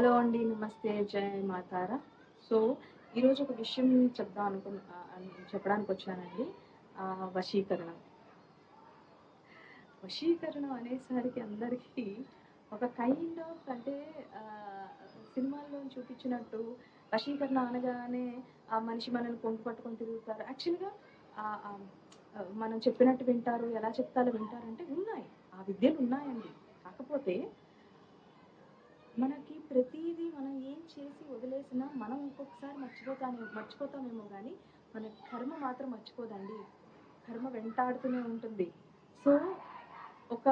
Hello అండి, నమస్తే, జై మాతారా. సో ఈరోజు ఒక విషయం చెప్పడానికి వచ్చానండి. వశీకరణం. వశీకరణం అనేసరికి అందరికీ ఒక కైండ్ ఆఫ్ అంటే సినిమాల్లో చూపించినట్టు వశీకరణ అనగానే ఆ మనిషి మనల్ని కొంగు పట్టుకొని తిరుగుతారు. యాక్చువల్గా మనం చెప్పినట్టు వింటారు, ఎలా చెప్తారో వింటారంటే ఉన్నాయి, ఆ విద్యలు ఉన్నాయండి. కాకపోతే మనకి ప్రతిదీ మనం ఏం చేసి వదిలేసినా మనం ఇంకొకసారి మర్చిపోతామేమో కానీ మన కర్మ మాత్రం మర్చిపోదండి. కర్మ వెంటాడుతూనే ఉంటుంది. సో ఒక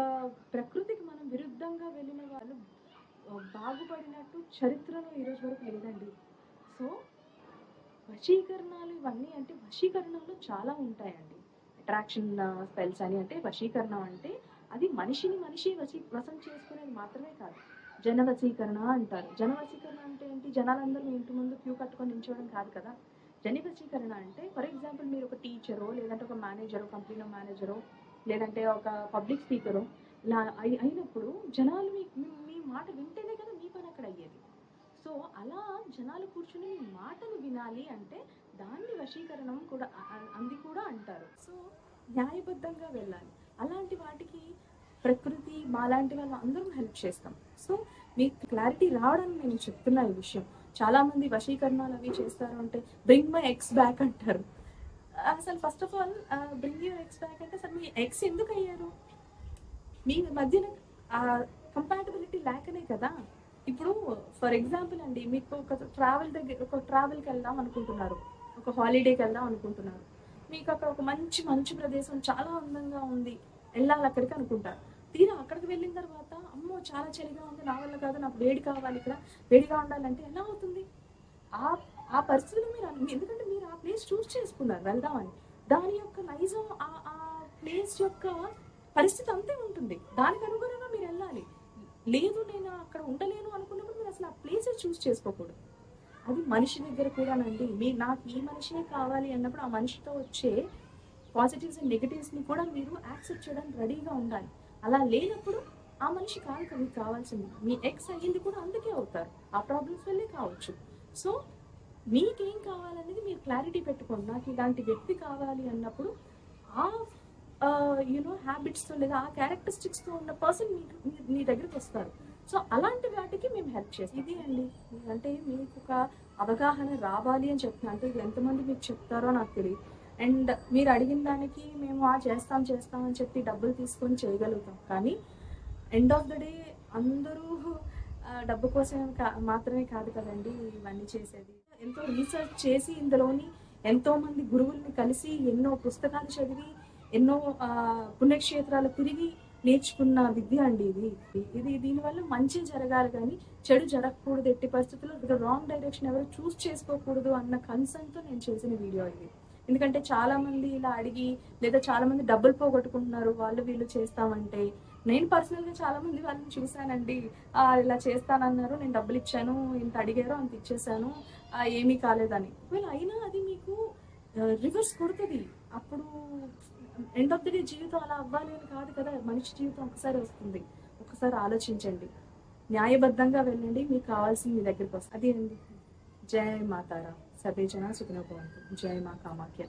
ప్రకృతికి మనం విరుద్ధంగా వెళ్ళిన వాళ్ళు బాగుపడినట్టు చరిత్రలో ఈరోజు వరకు లేదండి. సో వశీకరణాలు ఇవన్నీ అంటే వశీకరణలో చాలా ఉంటాయండి. అట్రాక్షన్ స్పెల్స్ అని అంటే వశీకరణం అంటే అది మనిషి వశం చేసుకునేది మాత్రమే కాదు. జనవశీకరణ అంటారు. జనవశీకరణ అంటే ఏంటి? జనాలందరూ మీ ఇంటి ముందు క్యూ కట్టుకొని నిల్చోవడం కాదు కదా. జనవశీకరణ అంటే ఫర్ ఎగ్జాంపుల్ మీరు ఒక టీచరో, లేదంటే ఒక మేనేజరో, కంపెనీలో మేనేజరో, లేదంటే ఒక పబ్లిక్ స్పీకరో ఇలా అయినప్పుడు జనాలు మీ మాట వింటేనే కదా మీ పని అక్కడ అయ్యేది. సో అలా జనాలు కూర్చుని మీ మాటను వినాలి అంటే దాన్ని వశీకరణం కూడా కూడా అంటారు. సో న్యాయబద్ధంగా వెళ్ళాలి. అలాంటి వాటికి ప్రకృతి మాలాంటి వాళ్ళు అందరం హెల్ప్ చేస్తాం. సో మీకు క్లారిటీ రావడానికి నేను చెప్తున్నా ఈ విషయం. చాలా మంది వశీకరణాలు అవి చేస్తారు అంటే బ్రింగ్ మై ఎక్స్ బ్యాక్ అంటారు. అసలు first of all bring your ex back అంటే అసలు మీ ఎక్స్ ఎందుకు అయ్యారు? మీ మధ్యన కంపాటబిలిటీ లేకనే కదా. ఇప్పుడు ఫర్ ఎగ్జాంపుల్ అండి, మీకు ఒక ట్రావెల్కి వెళ్దాం అనుకుంటున్నారు, ఒక హాలిడేకి వెళ్దాం అనుకుంటున్నారు. మీకు అక్కడ ఒక మంచి ప్రదేశం చాలా అందంగా ఉంది, వెళ్ళాలి అక్కడికి అనుకుంటారు. తీరా అక్కడికి వెళ్ళిన తర్వాత అమ్మో చాలా చలిగా ఉంది, నా వల్ల కాదు, నాకు వేడి కావాలి, ఇక్కడ వేడిగా ఉండాలంటే ఎలా అవుతుంది? ఆ పరిస్థితులు ఎందుకంటే మీరు ఆ ప్లేస్ చూస్ చేసుకున్నారు వెళ్దామని. దాని యొక్క నైజం ఆ ప్లేస్ యొక్క పరిస్థితి అంతే ఉంటుంది. దానికి అనుగుణంగా మీరు వెళ్ళాలి. లేదు నేను అక్కడ ఉండలేను అనుకున్నప్పుడు మీరు అసలు ఆ ప్లేసే చూస్ చేసుకోకూడదు. అది మనిషి దగ్గర కూడానండి. నాకు ఈ మనిషినే కావాలి అన్నప్పుడు ఆ మనిషితో వచ్చే పాజిటివ్స్ అండ్ నెగిటివ్స్ని కూడా మీరు యాక్సెప్ట్ చేయడానికి రెడీగా ఉండాలి. అలా లేనప్పుడు ఆ మనిషి కాదు మీకు కావాల్సింది. మీ ఎక్స్ అయ్యింది కూడా అందుకే అవుతారు, ఆ ప్రాబ్లమ్స్ వల్లే కావచ్చు. సో మీకేం కావాలనేది మీరు క్లారిటీ పెట్టుకోండి. నాకు ఇలాంటి వ్యక్తి కావాలి అన్నప్పుడు ఆ హ్యాబిట్స్తో లేదా ఆ క్యారెక్టరిస్టిక్స్తో ఉన్న పర్సన్ మీ దగ్గరికి వస్తారు. సో అలాంటి వాటికి మేము హెల్ప్ చేస్తాం. ఇది అండి, అంటే మీకు ఒక అవగాహన రావాలి అని చెప్తున్నాను. అంటే ఇది ఎంతమంది మీకు చెప్తారో నాకు తెలియదు. అండ్ మీరు అడిగిన దానికి మేము చేస్తాం అని చెప్పి డబ్బులు తీసుకొని చేయగలుగుతాం. కానీ ఎండ్ ఆఫ్ ద డే అందరూ డబ్బు కోసం మాత్రమే కాదు కదండి ఇవన్నీ చేసేది. ఎంతో రీసెర్చ్ చేసి ఇందులోని ఎంతో మంది గురువుల్ని కలిసి ఎన్నో పుస్తకాలు చదివి ఎన్నో పుణ్యక్షేత్రాలు తిరిగి నేర్చుకున్న విద్య అండి ఇది. దీనివల్ల మంచి జరగాలి కానీ చెడు జరగకూడదు. ఎట్టి పరిస్థితుల్లో రాంగ్ డైరెక్షన్ ఎవరు చూస్ చేసుకోకూడదు అన్న కన్సర్న్తో నేను చేసిన వీడియో ఇది. ఎందుకంటే చాలా మంది ఇలా అడిగి లేదా చాలా మంది డబ్బులు పోగొట్టుకుంటున్నారు వాళ్ళు వీళ్ళు చేస్తామంటే. నేను పర్సనల్గా చాలా మంది వాళ్ళని చూశానండి. ఇలా చేస్తానన్నారు, నేను డబ్బులు ఇచ్చాను, ఇంత అడిగారు అంత ఇచ్చేసాను, ఏమీ కాలేదని. అయినా అది మీకు రివర్స్ కొడుతుంది. అప్పుడు ఎండ్ ఆఫ్ ది డే జీవితం అలా అవ్వాలి అని కాదు కదా. మనిషి జీవితం ఒకసారి వస్తుంది. ఒకసారి ఆలోచించండి, న్యాయబద్ధంగా వెళ్ళండి, మీకు కావాల్సింది మీ దగ్గరికి వస్తుంది. అది అండి. జై మాతారా. సర్వే జన సుఖినో భవంతు. జై మా కామాఖ్య.